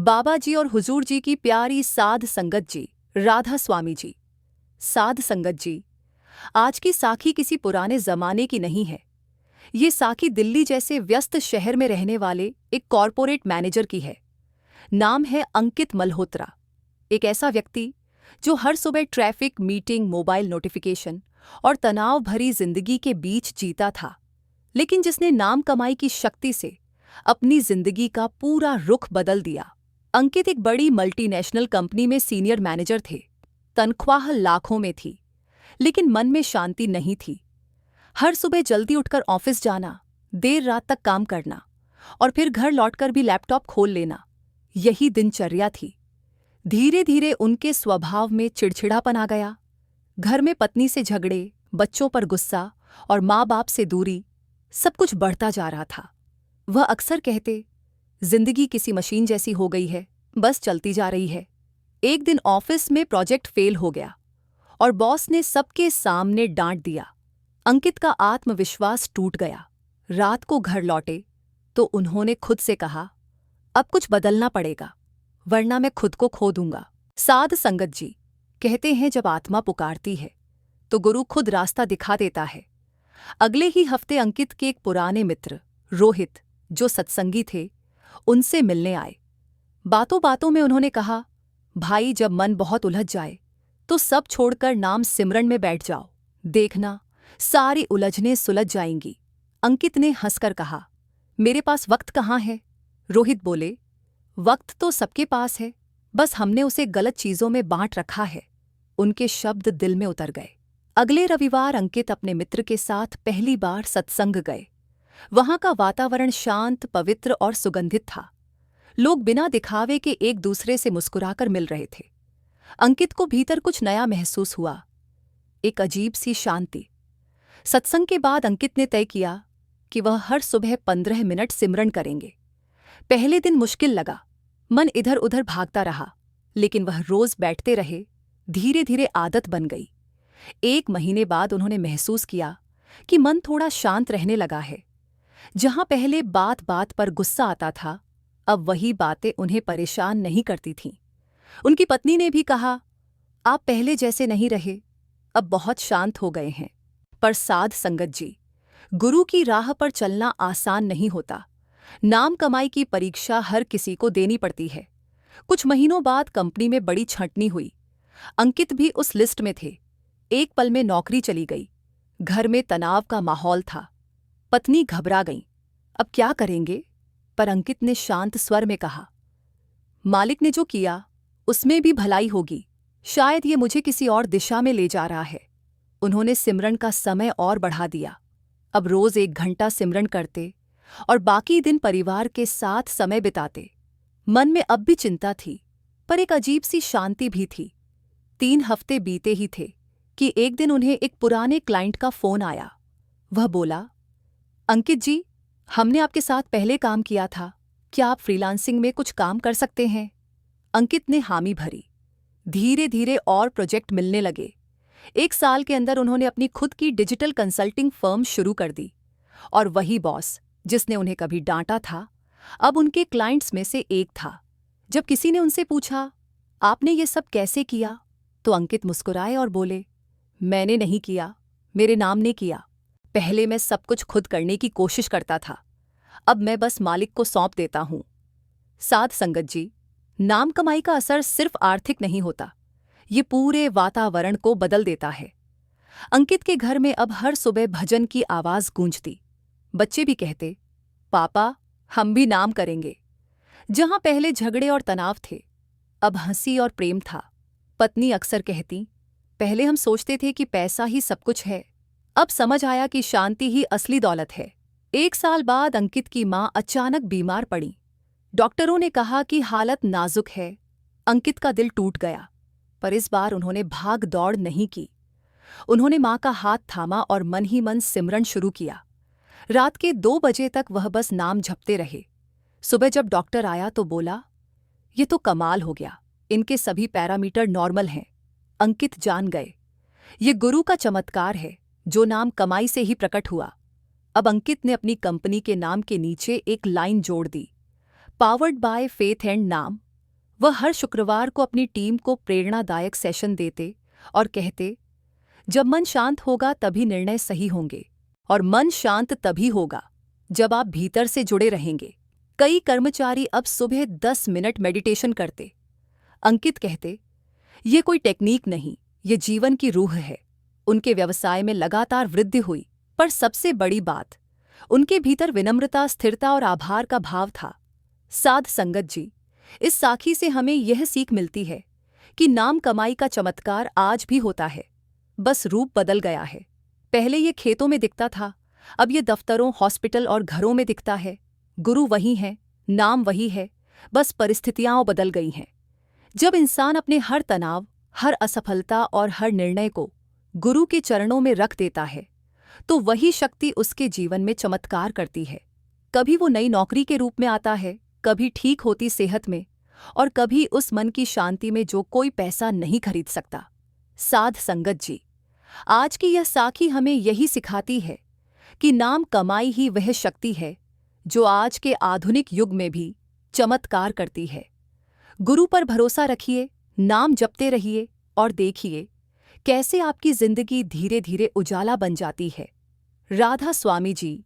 बाबा जी और हुजूर जी की प्यारी साध संगत जी, राधा स्वामी जी। साध संगत जी, आज की साखी किसी पुराने जमाने की नहीं है। ये साखी दिल्ली जैसे व्यस्त शहर में रहने वाले एक कॉरपोरेट मैनेजर की है। नाम है अंकित मल्होत्रा। एक ऐसा व्यक्ति जो हर सुबह ट्रैफिक, मीटिंग, मोबाइल नोटिफिकेशन और तनाव भरी जिंदगी के बीच जीता था, लेकिन जिसने नाम कमाई की शक्ति से अपनी जिंदगी का पूरा रुख बदल दिया। अंकित एक बड़ी मल्टीनेशनल कंपनी में सीनियर मैनेजर थे। तनख्वाह लाखों में थी, लेकिन मन में शांति नहीं थी। हर सुबह जल्दी उठकर ऑफिस जाना, देर रात तक काम करना और फिर घर लौटकर भी लैपटॉप खोल लेना, यही दिनचर्या थी। धीरे धीरे उनके स्वभाव में चिड़चिड़ापन आ गया। घर में पत्नी से झगड़े, बच्चों पर गुस्सा और माँ बाप से दूरी, सब कुछ बढ़ता जा रहा था। वह अक्सर कहते, जिंदगी किसी मशीन जैसी हो गई है, बस चलती जा रही है। एक दिन ऑफिस में प्रोजेक्ट फेल हो गया और बॉस ने सबके सामने डांट दिया। अंकित का आत्मविश्वास टूट गया। रात को घर लौटे तो उन्होंने खुद से कहा, अब कुछ बदलना पड़ेगा, वरना मैं खुद को खो दूंगा। साध संगत जी कहते हैं, जब आत्मा पुकारती है तो गुरु खुद रास्ता दिखा देता है। अगले ही हफ्ते अंकित के एक पुराने मित्र रोहित, जो सत्संगी थे, उनसे मिलने आए। बातों बातों में उन्होंने कहा, भाई, जब मन बहुत उलझ जाए तो सब छोड़कर नाम सिमरन में बैठ जाओ, देखना सारी उलझनें सुलझ जाएंगी। अंकित ने हंसकर कहा, मेरे पास वक्त कहाँ है? रोहित बोले, वक्त तो सबके पास है, बस हमने उसे गलत चीजों में बांट रखा है। उनके शब्द दिल में उतर गए। अगले रविवार अंकित अपने मित्र के साथ पहली बार सत्संग गए। वहां का वातावरण शांत, पवित्र और सुगंधित था। लोग बिना दिखावे के एक दूसरे से मुस्कुराकर मिल रहे थे। अंकित को भीतर कुछ नया महसूस हुआ, एक अजीब सी शांति। सत्संग के बाद अंकित ने तय किया कि वह हर सुबह 15 मिनट सिमरन करेंगे। पहले दिन मुश्किल लगा, मन इधर उधर भागता रहा, लेकिन वह रोज बैठते रहे। धीरे धीरे आदत बन गई। 1 महीने बाद उन्होंने महसूस किया कि मन थोड़ा शांत रहने लगा है। जहां पहले बात बात पर गुस्सा आता था, अब वही बातें उन्हें परेशान नहीं करती थीं। उनकी पत्नी ने भी कहा, आप पहले जैसे नहीं रहे, अब बहुत शांत हो गए हैं। पर साध संगत जी, गुरु की राह पर चलना आसान नहीं होता। नाम कमाई की परीक्षा हर किसी को देनी पड़ती है। कुछ महीनों बाद कंपनी में बड़ी छंटनी हुई। अंकित भी उस लिस्ट में थे। एक पल में नौकरी चली गई। घर में तनाव का माहौल था। पत्नी घबरा गई, अब क्या करेंगे? पर अंकित ने शांत स्वर में कहा, मालिक ने जो किया उसमें भी भलाई होगी, शायद ये मुझे किसी और दिशा में ले जा रहा है। उन्होंने सिमरन का समय और बढ़ा दिया। अब रोज 1 घंटा सिमरन करते और बाकी दिन परिवार के साथ समय बिताते। मन में अब भी चिंता थी, पर एक अजीब सी शांति भी थी। 3 हफ्ते बीते ही थे कि एक दिन उन्हें एक पुराने क्लाइंट का फोन आया। वह बोला, अंकित जी, हमने आपके साथ पहले काम किया था, क्या आप फ्रीलांसिंग में कुछ काम कर सकते हैं? अंकित ने हामी भरी। धीरे धीरे और प्रोजेक्ट मिलने लगे। 1 साल के अंदर उन्होंने अपनी खुद की डिजिटल कंसल्टिंग फर्म शुरू कर दी। और वही बॉस जिसने उन्हें कभी डांटा था, अब उनके क्लाइंट्स में से एक था। जब किसी ने उनसे पूछा, आपने ये सब कैसे किया? तो अंकित मुस्कुराए और बोले, मैंने नहीं किया, मेरे नाम ने किया। पहले मैं सब कुछ खुद करने की कोशिश करता था, अब मैं बस मालिक को सौंप देता हूं। साध संगत जी, नाम कमाई का असर सिर्फ आर्थिक नहीं होता, ये पूरे वातावरण को बदल देता है। अंकित के घर में अब हर सुबह भजन की आवाज गूंजती। बच्चे भी कहते, पापा, हम भी नाम करेंगे। जहां पहले झगड़े और तनाव थे, अब हंसी और प्रेम था। पत्नी अक्सर कहती, पहले हम सोचते थे कि पैसा ही सब कुछ है, अब समझ आया कि शांति ही असली दौलत है। 1 साल बाद अंकित की मां अचानक बीमार पड़ी। डॉक्टरों ने कहा कि हालत नाजुक है। अंकित का दिल टूट गया, पर इस बार उन्होंने भाग दौड़ नहीं की। उन्होंने मां का हाथ थामा और मन ही मन सिमरन शुरू किया। रात के 2 बजे तक वह बस नाम जपते रहे। सुबह जब डॉक्टर आया तो बोला, ये तो कमाल हो गया, इनके सभी पैरामीटर नॉर्मल हैं। अंकित जान गए, ये गुरु का चमत्कार है, जो नाम कमाई से ही प्रकट हुआ। अब अंकित ने अपनी कंपनी के नाम के नीचे एक लाइन जोड़ दी, पावर्ड बाय फेथ एंड नाम, वह हर शुक्रवार को अपनी टीम को प्रेरणादायक सेशन देते और कहते, जब मन शांत होगा तभी निर्णय सही होंगे, और मन शांत तभी होगा जब आप भीतर से जुड़े रहेंगे। कई कर्मचारी अब सुबह 10 मिनट मेडिटेशन करते। अंकित कहते, ये कोई टेक्निक नहीं, ये जीवन की रूह है। उनके व्यवसाय में लगातार वृद्धि हुई, पर सबसे बड़ी बात, उनके भीतर विनम्रता, स्थिरता और आभार का भाव था। साध संगत जी, इस साखी से हमें यह सीख मिलती है कि नाम कमाई का चमत्कार आज भी होता है, बस रूप बदल गया है। पहले ये खेतों में दिखता था, अब ये दफ्तरों, हॉस्पिटल और घरों में दिखता है। गुरु वही है, नाम वही है, बस परिस्थितियां बदल गई हैं। जब इंसान अपने हर तनाव, हर असफलता और हर निर्णय को गुरु के चरणों में रख देता है, तो वही शक्ति उसके जीवन में चमत्कार करती है। कभी वो नई नौकरी के रूप में आता है, कभी ठीक होती सेहत में, और कभी उस मन की शांति में जो कोई पैसा नहीं खरीद सकता। साध संगत जी, आज की यह साखी हमें यही सिखाती है कि नाम कमाई ही वह शक्ति है जो आज के आधुनिक युग में भी चमत्कार करती है। गुरु पर भरोसा रखिए, नाम जपते रहिए और देखिए कैसे आपकी जिंदगी धीरे धीरे उजाला बन जाती है। राधा स्वामी जी।